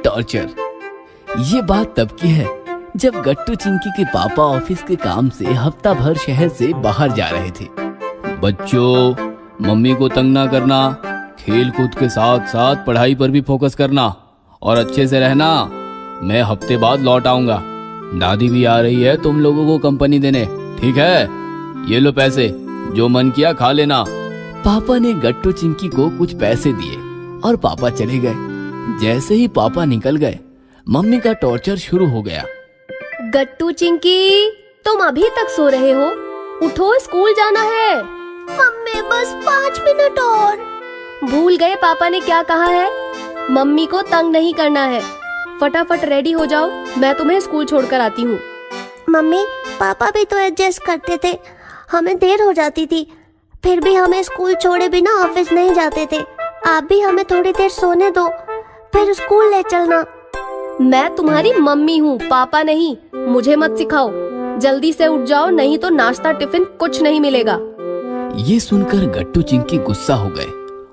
Torture. ये बात तब की है जब गट्टू चिंकी के पापा ऑफिस के काम से हफ्ता भर शहर से बाहर जा रहे थे। बच्चों, मम्मी को तंग ना करना, खेल कूद के साथ साथ पढ़ाई पर भी फोकस करना और अच्छे से रहना। मैं हफ्ते बाद लौट आऊंगा। दादी भी आ रही है तुम लोगों को कंपनी देने, ठीक है? ये लो पैसे, जो मन किया खा लेना। पापा ने गट्टू चिंकी को कुछ पैसे दिए और पापा चले गए। जैसे ही पापा निकल गए, मम्मी का टॉर्चर शुरू हो गया। गट्टू चिंकी, तुम अभी तक सो रहे हो? उठो, स्कूल जाना है। मम्मी बस 5 मिनट और। भूल गए पापा ने क्या कहा है? मम्मी को तंग नहीं करना है। फटाफट रेडी हो जाओ, मैं तुम्हें स्कूल छोड़कर आती हूँ। मम्मी, पापा भी तो एडजस्ट करते थे, हमें देर हो जाती थी, फिर भी हमें स्कूल छोड़े बिना ऑफिस नहीं जाते थे। आप भी हमें थोड़ी देर सोने दो, फिर स्कूल ले चलना। मैं तुम्हारी मम्मी हूँ, पापा नहीं। मुझे मत सिखाओ। जल्दी से उठ जाओ, नहीं तो नाश्ता टिफिन कुछ नहीं मिलेगा। ये सुनकर गट्टू चिंकी गुस्सा हो गए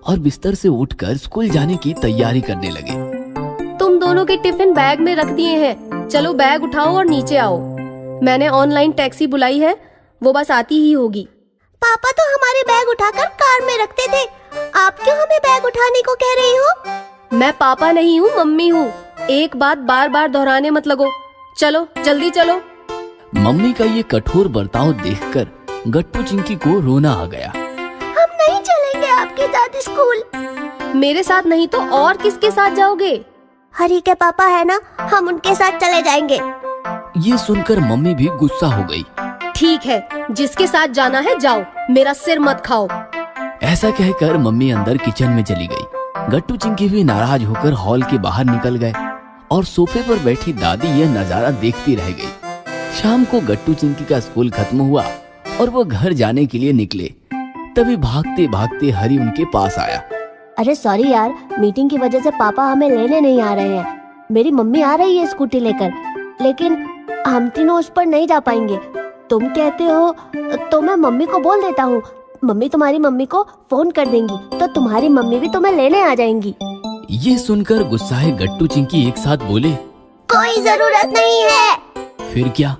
और बिस्तर से उठकर स्कूल जाने की तैयारी करने लगे। तुम दोनों के टिफिन बैग में रख दिए हैं। चलो बैग उठाओ और नीचे आओ। मैंने ऑनलाइन टैक्सी बुलाई है, वो बस आती ही होगी। पापा तो हमारे बैग उठाकर कार में रखते थे, आप क्यों हमें बैग उठाने को कह रही हो? मैं पापा नहीं हूँ, मम्मी हूँ। एक बात बार बार दोहराने मत लगो। चलो जल्दी चलो। मम्मी का ये कठोर बर्ताव देखकर गट्टू चिंकी को रोना आ गया। हम नहीं चलेंगे आपके साथ स्कूल। मेरे साथ नहीं तो और किसके साथ जाओगे? हरी के पापा है ना, हम उनके साथ चले जाएंगे। ये सुनकर मम्मी भी गुस्सा हो गई। ठीक है, जिसके साथ जाना है जाओ, मेरा सिर मत खाओ। ऐसा कहकर मम्मी अंदर किचन में चली गई। गट्टू चिंकी भी नाराज होकर हॉल के बाहर निकल गए और सोफे पर बैठी दादी यह नजारा देखती रह गई। शाम को गट्टू चिंकी का स्कूल खत्म हुआ और वो घर जाने के लिए निकले। तभी भागते भागते हरी उनके पास आया। अरे सॉरी यार, मीटिंग की वजह से पापा हमें लेने नहीं आ रहे हैं। मेरी मम्मी आ रही है स्कूटी लेकर, लेकिन हम तीनों उस पर नहीं जा पाएंगे। तुम कहते हो तो मैं मम्मी को बोल देता हूँ। मम्मी तुम्हारी मम्मी को फोन कर देंगी तो तुम्हारी मम्मी भी तुम्हें लेने आ जाएंगी। ये सुनकर गुस्साए गट्टू चिंकी एक साथ बोले, कोई जरूरत नहीं है। फिर क्या,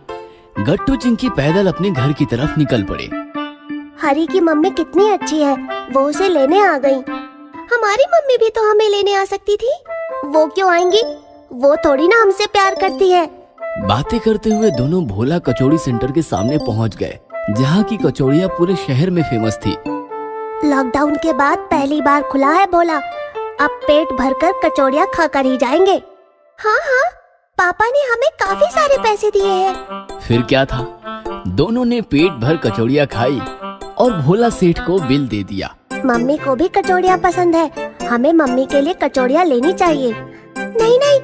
गट्टू चिंकी पैदल अपने घर की तरफ निकल पड़े। हरी की मम्मी कितनी अच्छी है, वो उसे लेने आ गई। हमारी मम्मी भी तो हमें लेने आ सकती थी। वो क्यों आएंगी? वो थोड़ी ना हमसे प्यार करती है। बातें करते हुए दोनों भोला कचौड़ी सेंटर के सामने पहुंच गए, जहां की कचौड़ियां पूरे शहर में फेमस थी। लॉकडाउन के बाद पहली बार खुला है भोला, अब पेट भरकर कचौड़ियां खाकर ही जाएंगे। हाँ हाँ, पापा ने हमें काफी सारे पैसे दिए हैं। फिर क्या था, दोनों ने पेट भर कचौड़ियां खाई और भोला सेठ को बिल दे दिया। मम्मी को भी कचौड़ियां पसंद है, हमें मम्मी के लिए कचौड़ियां लेनी चाहिए। नहीं नहीं,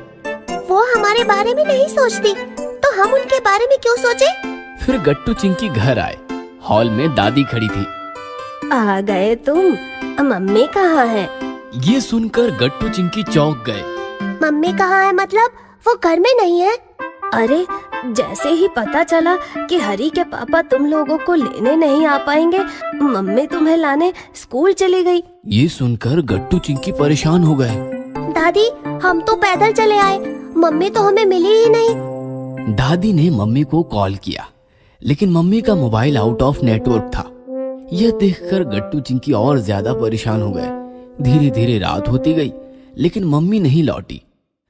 वो हमारे बारे में नहीं सोचती, तो हम उनके बारे में क्यों सोचे? फिर गट्टू चिंकी घर आए। हॉल में दादी खड़ी थी। आ गए तुम? मम्मी कहाँ है? ये सुनकर गट्टू चिंकी चौंक गए। मम्मी कहाँ है मतलब? वो घर में नहीं है। अरे, जैसे ही पता चला कि हरी के पापा तुम लोगों को लेने नहीं आ पाएंगे, मम्मी तुम्हें लाने स्कूल चली गई। ये सुनकर गट्टू चिंकी परेशान हो गए। दादी, हम तो पैदल चले आए, मम्मी तो हमें मिली ही नहीं। दादी ने मम्मी को कॉल किया, लेकिन मम्मी का मोबाइल आउट ऑफ नेटवर्क था। यह देखकर गट्टू चिंकी और ज्यादा परेशान हो गए। धीरे धीरे रात होती गई, लेकिन मम्मी नहीं लौटी।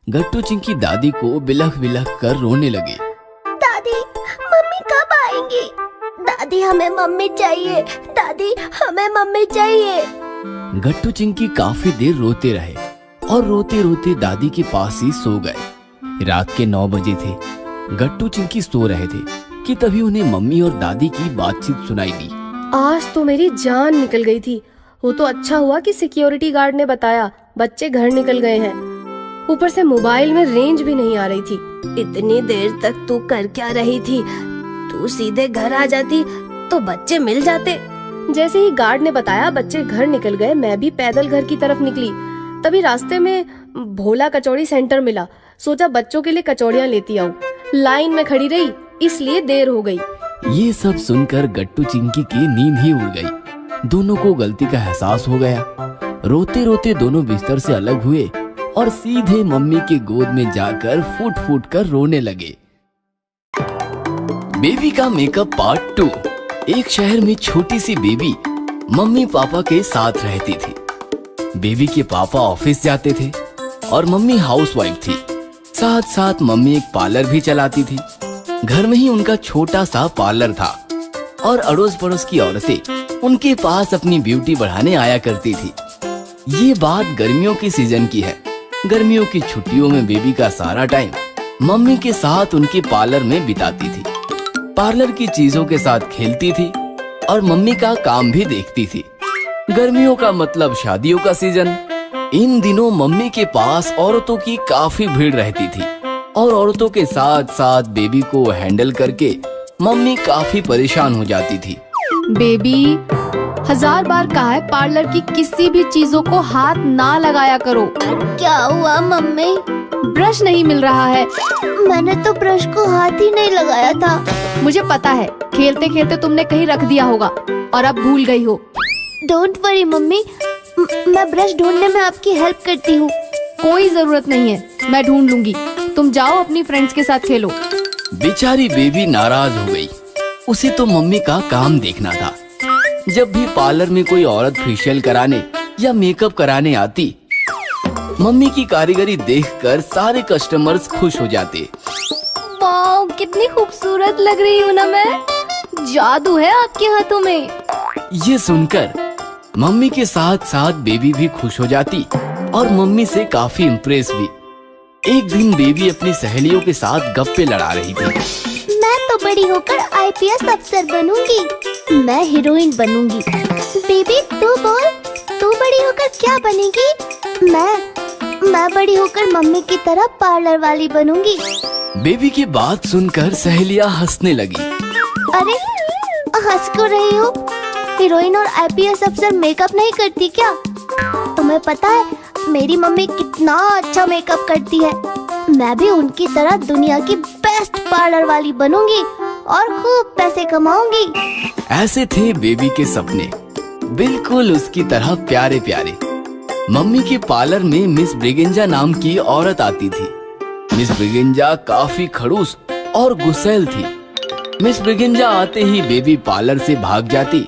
गट्टू चिंकी दादी को बिलख बिलख कर रोने लगे। दादी, मम्मी कब आएंगी? दादी, हमें मम्मी चाहिए। दादी, हमें मम्मी चाहिए। गट्टू चिंकी काफी देर रोते रहे और रोते रोते दादी के पास ही सो गए। रात के 9 बजे थे। गट्टू चिंकी सो रहे थे कि तभी उन्हें मम्मी और दादी की बातचीत सुनाई दी। आज तो मेरी जान निकल गई थी। वो तो अच्छा हुआ कि सिक्योरिटी गार्ड ने बताया बच्चे घर निकल गए हैं। ऊपर से मोबाइल में रेंज भी नहीं आ रही थी। इतनी देर तक तू कर क्या रही थी? तू सीधे घर आ जाती तो बच्चे मिल जाते। जैसे ही गार्ड ने बताया बच्चे घर निकल गए, मैं भी पैदल घर की तरफ निकली। तभी रास्ते में भोला कचौड़ी सेंटर मिला। सोचा बच्चों के लिए कचौड़ियां लेती आऊं। लाइन में खड़ी रही, इसलिए देर हो गई। ये सब सुनकर गट्टू चिंकी की नींद ही उड़ गई। दोनों को गलती का एहसास हो गया। रोते रोते दोनों बिस्तर से अलग हुए और सीधे मम्मी के गोद में जाकर फूट फूट कर रोने लगे। बेबी का मेकअप पार्ट 2। एक शहर में छोटी सी बेबी मम्मी पापा के साथ रहती थी। बेबी के पापा ऑफिस जाते थे और मम्मी हाउसवाइफ थी। साथ साथ मम्मी एक पार्लर भी चलाती थी। घर में ही उनका छोटा सा पार्लर था और अड़ोस पड़ोस की औरतें उनके पास अपनी ब्यूटी बढ़ाने आया करती थी। ये बात गर्मियों के सीजन की है। गर्मियों की छुट्टियों में बेबी का सारा टाइम मम्मी के साथ उनके पार्लर में बिताती थी। पार्लर की चीजों के साथ खेलती थी और मम्मी का काम भी देखती थी। गर्मियों का मतलब शादियों का सीजन। इन दिनों मम्मी के पास औरतों की काफी भीड़ रहती थी और औरतों के साथ साथ बेबी को हैंडल करके मम्मी काफी परेशान हो जाती थी। बेबी, 1000 बार कहा है पार्लर की किसी भी चीजों को हाथ ना लगाया करो। क्या हुआ मम्मी? ब्रश नहीं मिल रहा है। मैंने तो ब्रश को हाथ ही नहीं लगाया था। मुझे पता है, खेलते खेलते तुमने कहीं रख दिया होगा और अब भूल गई हो। डोंट वरी मम्मी, मैं ब्रश ढूंढने में आपकी हेल्प करती हूँ। कोई जरूरत नहीं है, मैं ढूंढ लूंगी। तुम जाओ अपनी फ्रेंड्स के साथ खेलो। बेचारी बेबी नाराज हो गई। उसे तो मम्मी का काम देखना था। जब भी पार्लर में कोई औरत फेशियल कराने या मेकअप कराने आती, मम्मी की कारीगरी देखकर सारे कस्टमर्स खुश हो जाते। वाओ, कितनी खूबसूरत लग रही हूँ ना मैं। जादू है आपके हाथों में। ये सुनकर मम्मी के साथ साथ बेबी भी खुश हो जाती और मम्मी से काफी इम्प्रेस भी। एक दिन बेबी अपनी सहेलियों के साथ गप्पे लड़ा रही थी। मैं तो बड़ी होकर IPS अफसर बनूंगी। मैं हीरोइन बनूंगी। बेबी तू बोल, तू बड़ी होकर क्या बनेगी? मैं बड़ी होकर मम्मी की तरह पार्लर वाली बनूंगी। बेबी की बात सुनकर सहेलियां हंसने लगी। अरे हंस क्यों रही हो? हीरोइन और IPS अफसर मेकअप नहीं करती क्या? तुम्हें पता है मेरी मम्मी कितना अच्छा मेकअप करती है। मैं भी उनकी तरह दुनिया की बेस्ट पार्लर वाली बनूंगी और खूब पैसे कमाऊंगी। ऐसे थे बेबी के सपने, बिल्कुल उसकी तरह प्यारे प्यारे। मम्मी के पार्लर में मिस ब्रिगेंजा नाम की औरत आती थी। मिस ब्रिगेंजा काफी खड़ूस और गुस्सैल थी। मिस ब्रिगेंजा आते ही बेबी पार्लर से भाग जाती।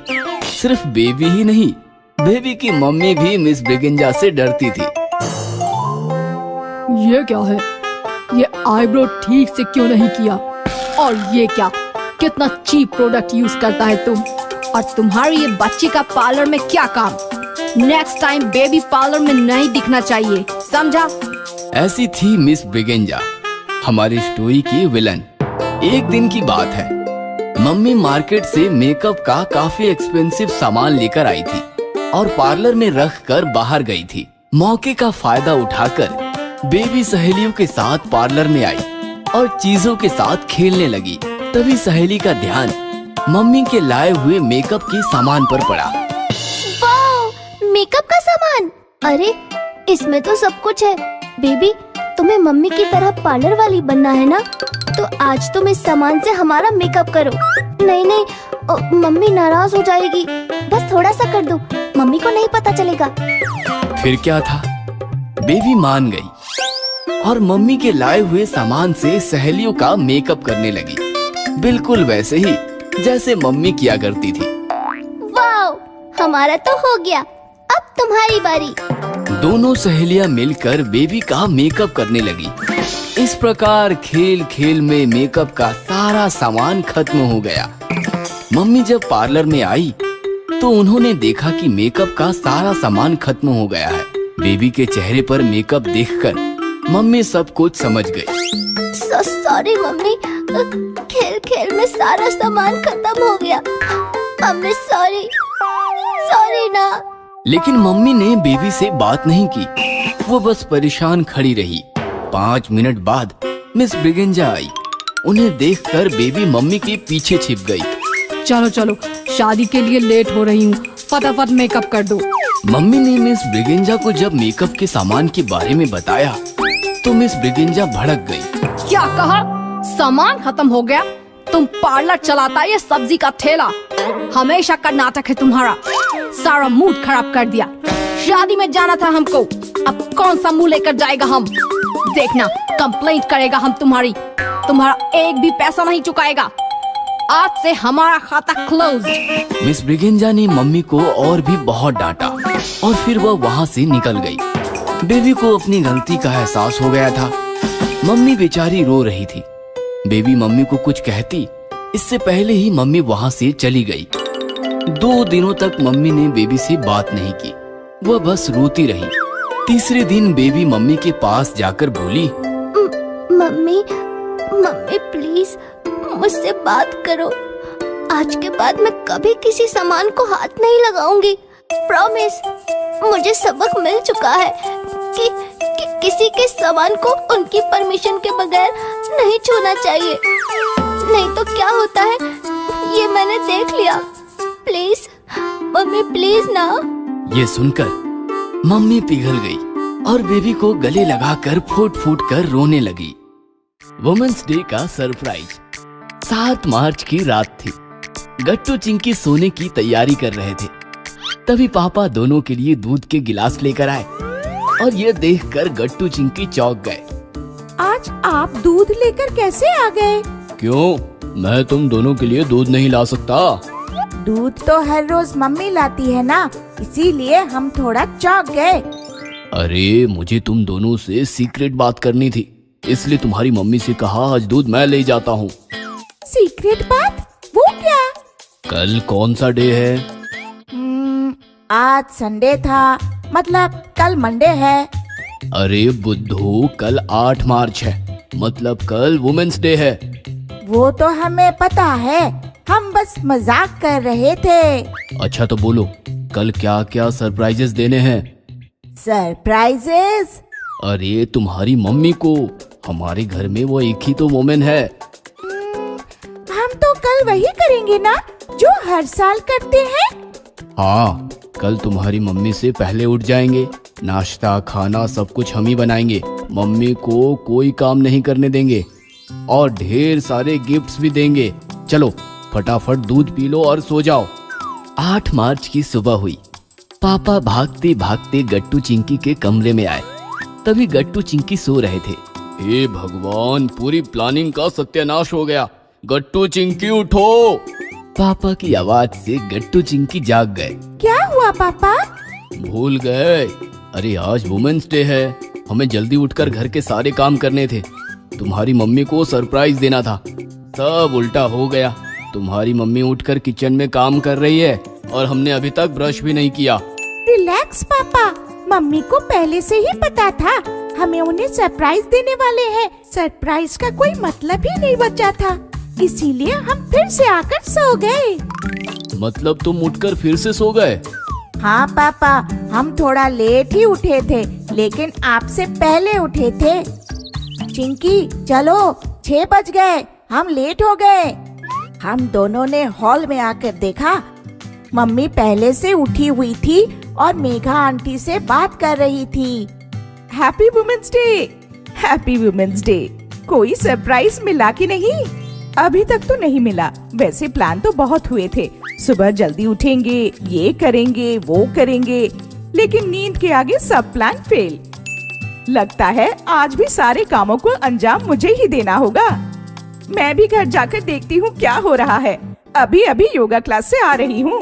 सिर्फ बेबी ही नहीं, बेबी की मम्मी भी मिस ब्रिगेंजा से डरती थी। ये क्या है? ये आईब्रो ठीक से क्यों नहीं किया? और ये क्या, कितना चीप प्रोडक्ट यूज करता है तुम। और तुम्हारी ये बच्ची का पार्लर में क्या काम? नेक्स्ट टाइम बेबी पार्लर में नहीं दिखना चाहिए, समझा? ऐसी थी मिस ब्रिगेंजा, हमारी स्टोरी की विलन। एक दिन की बात है, मम्मी मार्केट से मेकअप का काफी एक्सपेंसिव सामान लेकर आई थी और पार्लर में रख कर बाहर गई थी। मौके का फायदा उठाकर बेबी सहेलियों के साथ पार्लर में आई और चीजों के साथ खेलने लगी। तभी सहेली का ध्यान मम्मी के लाए हुए मेकअप के सामान पर पड़ा। वाओ, मेकअप का सामान! अरे इसमें तो सब कुछ है। बेबी तुम्हें मम्मी की तरह पार्लर वाली बनना है ना? तो आज तुम इस सामान से हमारा मेकअप करो। नहीं, मम्मी नाराज हो जाएगी। बस थोड़ा सा कर दो, मम्मी को नहीं पता चलेगा। फिर क्या था, बेबी मान गई और मम्मी के लाए हुए सामान से सहेलियों का मेकअप करने लगी, बिल्कुल वैसे ही जैसे मम्मी किया करती थी। वाओ, हमारा तो हो गया, अब तुम्हारी बारी। दोनों सहेलियां मिलकर बेबी का मेकअप करने लगी। इस प्रकार खेल खेल में मेकअप का सारा सामान खत्म हो गया। मम्मी जब पार्लर में आई तो उन्होंने देखा कि मेकअप का सारा सामान खत्म हो गया है। बेबी के चेहरे पर मेकअप देखकर मम्मी सब कुछ समझ गई। सॉरी मम्मी, खेल खेल में सारा सामान खत्म हो गया। मम्मी सॉरी ना। लेकिन मम्मी ने बेबी से बात नहीं की, वो बस परेशान खड़ी रही। 5 मिनट बाद मिस ब्रिगेंजा आई। उन्हें देखकर बेबी मम्मी के पीछे छिप गई। चलो, शादी के लिए लेट हो रही हूँ, फटाफट मेकअप कर दो। मम्मी ने मिस ब्रिगेंजा को जब मेकअप के सामान के बारे में बताया तो मिस ब्रिगेंजा भड़क गई। क्या कहा? सामान खत्म हो गया? तुम पार्लर चलाता है ये सब्जी का ठेला। हमेशा का नाटक है तुम्हारा। सारा मूड खराब कर दिया। शादी में जाना था हमको, अब कौन सा मुंह लेकर जाएगा हम? देखना, कंप्लेंट करेगा हम तुम्हारा एक भी पैसा नहीं चुकाएगा। आज से हमारा खाता क्लोज। मिस ब्रिगेंजा ने मम्मी को और भी बहुत डांटा और फिर वह वहाँ से निकल गई। बेबी को अपनी गलती का एहसास हो गया था। मम्मी बेचारी रो रही थी। बेबी मम्मी को कुछ कहती इससे पहले ही मम्मी वहाँ से चली गई। 2 दिनों तक मम्मी ने बेबी से बात नहीं की, वह बस रोती रही। तीसरे दिन बेबी मम्मी के पास जाकर बोली, मम्मी मम्मी प्लीज मुझसे बात करो। आज के बाद मैं कभी किसी सामान को हाथ नहीं लगाऊंगी। प्रॉमिस। मुझे सबक मिल चुका है कि किसी के सामान को उनकी परमिशन के बगैर नहीं छूना चाहिए। नहीं तो क्या होता है ये मैंने देख लिया। प्लीज मम्मी, प्लीज ना। ये सुनकर मम्मी पिघल गई और बेबी को गले लगाकर फूट फूट कर रोने लगी। वुमेन्स डे का सरप्राइज। 7 मार्च की रात थी। गट्टू चिंकी सोने की तैयारी कर रहे थे। तभी पापा दोनों के लिए दूध के गिलास लेकर आए और ये देखकर गट्टू चिंकी चौंक गए। आज आप दूध लेकर कैसे आ गए? क्यों, मैं तुम दोनों के लिए दूध नहीं ला सकता? दूध तो हर रोज मम्मी लाती है ना, इसीलिए हम थोड़ा चौंक गए। अरे मुझे तुम दोनों से सीक्रेट बात करनी थी, इसलिए तुम्हारी मम्मी से कहा आज दूध मैं ले जाता हूँ। सीक्रेट बात? वो क्या? कल कौन सा डे है? आज संडे था, मतलब कल मंडे है। अरे बुद्धू, कल 8 मार्च है, मतलब कल वुमेन्स डे है। वो तो हमें पता है, हम बस मजाक कर रहे थे। अच्छा तो बोलो, कल क्या क्या सरप्राइजेस देने हैं? सरप्राइजेस? अरे तुम्हारी मम्मी को, हमारे घर में वो एक ही तो वुमेन है। हम तो कल वही करेंगे ना जो हर साल करते हैं। हाँ, कल तुम्हारी मम्मी से पहले उठ जाएंगे, नाश्ता खाना सब कुछ हम ही बनाएंगे। मम्मी को कोई काम नहीं करने देंगे और ढेर सारे गिफ्ट्स भी देंगे। चलो फटाफट दूध पी लो और सो जाओ। 8 मार्च की सुबह हुई। पापा भागते भागते गट्टू चिंकी के कमरे में आए। तभी गट्टू चिंकी सो रहे थे। हे भगवान, पूरी प्लानिंग का सत्यानाश हो गया। गट्टू चिंकी उठो। पापा की आवाज से गट्टू चिंकी जाग गए। क्या हुआ पापा? भूल गए? अरे आज वुमेन्स डे है, हमें जल्दी उठकर घर के सारे काम करने थे। तुम्हारी मम्मी को सरप्राइज देना था, सब उल्टा हो गया। तुम्हारी मम्मी उठकर किचन में काम कर रही है और हमने अभी तक ब्रश भी नहीं किया। रिलैक्स पापा, मम्मी को पहले से ही पता था हमें उन्हें सरप्राइज देने वाले हैं। सरप्राइज का कोई मतलब ही नहीं बचा था, इसीलिए हम फिर से आकर सो गए। मतलब तुम उठकर फिर से सो गए? हाँ पापा, हम थोड़ा लेट ही उठे थे, लेकिन आपसे पहले उठे थे। चिंकी चलो, 6 बज गए, हम लेट हो गए। हम दोनों ने हॉल में आकर देखा, मम्मी पहले से उठी हुई थी और मेघा आंटी से बात कर रही थी। Happy women's day, happy women's day. कोई सरप्राइज मिला कि नहीं? अभी तक तो नहीं मिला। वैसे प्लान तो बहुत हुए थे, सुबह जल्दी उठेंगे, ये करेंगे वो करेंगे, लेकिन नींद के आगे सब प्लान फेल। लगता है आज भी सारे कामों को अंजाम मुझे ही देना होगा। मैं भी घर जाकर देखती हूँ क्या हो रहा है। अभी अभी योगा क्लास से आ रही हूँ।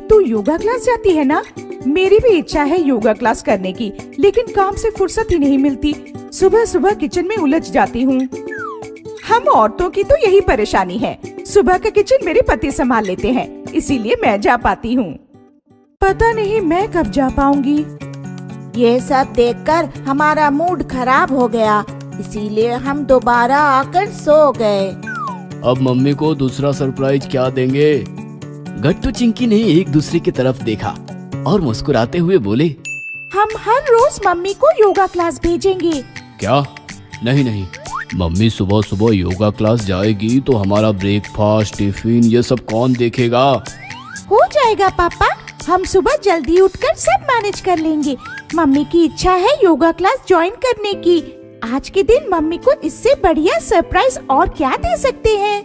तू योगा क्लास जाती है ना? मेरी भी इच्छा है योगा क्लास करने की, लेकिन काम से फुर्सत ही नहीं मिलती। सुबह सुबह किचन में उलझ जाती हूँ। हम औरतों की तो यही परेशानी है, सुबह का किचन मेरे पति संभाल लेते हैं, इसीलिए मैं जा पाती हूँ। पता नहीं मैं कब जा पाऊंगी। ये सब देखकर हमारा मूड खराब हो गया, इसीलिए हम दोबारा आकर सो गए। अब मम्मी को दूसरा सरप्राइज क्या देंगे? गट्टू चिंकी ने एक दूसरे की तरफ देखा और मुस्कुराते हुए बोले, हम हर रोज मम्मी को योगा क्लास भेजेंगे। क्या? नहीं नहीं, मम्मी सुबह सुबह योगा क्लास जाएगी तो हमारा ब्रेकफास्ट टिफिन ये सब कौन देखेगा? हो जाएगा पापा, हम सुबह जल्दी उठकर सब मैनेज कर लेंगे। मम्मी की इच्छा है योगा क्लास ज्वाइन करने की। आज के दिन मम्मी को इससे बढ़िया सरप्राइज और क्या दे सकते हैं?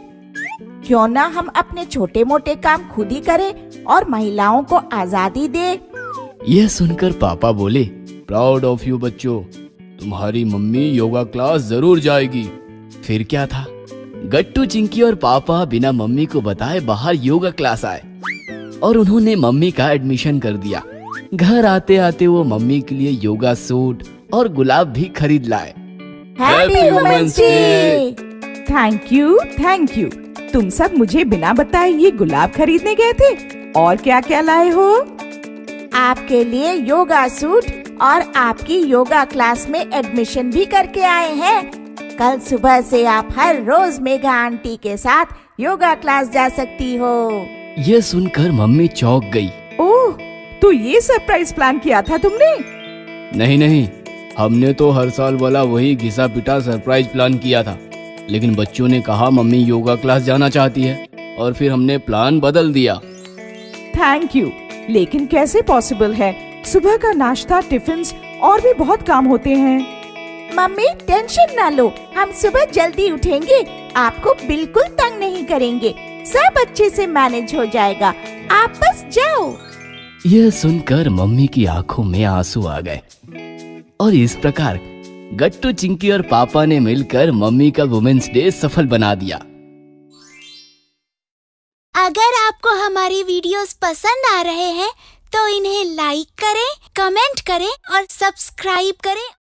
क्यों ना हम अपने छोटे मोटे काम खुद ही करें और महिलाओं को आजादी दे। यह सुनकर पापा बोले, प्राउड ऑफ यू बच्चों, तुम्हारी मम्मी योगा क्लास जरूर जाएगी। फिर क्या था, गट्टू, चिंकी और पापा बिना मम्मी को बताए बाहर योगा क्लास आए और उन्होंने मम्मी का एडमिशन कर दिया। घर आते आते वो मम्मी के लिए योगा सूट और गुलाब भी खरीद लाए। Happy women's day. Thank you. तुम सब मुझे बिना बताए ये गुलाब खरीदने गए थे। और क्या क्या लाए हो? आपके लिए योगा सूट और आपकी योगा क्लास में एडमिशन भी करके आए हैं। कल सुबह से आप हर रोज मेघा आंटी के साथ योगा क्लास जा सकती हो। ये सुनकर मम्मी चौंक गई। ओह, तो ये सरप्राइज प्लान किया था तुमने? नहीं, हमने तो हर साल वाला वही घिसा पिटा सरप्राइज प्लान किया था, लेकिन बच्चों ने कहा मम्मी योगा क्लास जाना चाहती है और फिर हमने प्लान बदल दिया। थैंक यू, लेकिन कैसे पॉसिबल है? सुबह का नाश्ता, टिफिन और भी बहुत काम होते हैं। मम्मी टेंशन ना लो, हम सुबह जल्दी उठेंगे, आपको बिल्कुल तंग नहीं करेंगे, सब अच्छे से मैनेज हो जाएगा, आप बस जाओ। यह सुनकर मम्मी की आंखों में आंसू आ गए और इस प्रकार गट्टू, चिंकी और पापा ने मिलकर मम्मी का वुमेन्स डे सफल बना दिया। अगर आपको हमारी वीडियोस पसंद आ रहे हैं तो इन्हें लाइक करें, कमेंट करें और सब्सक्राइब करें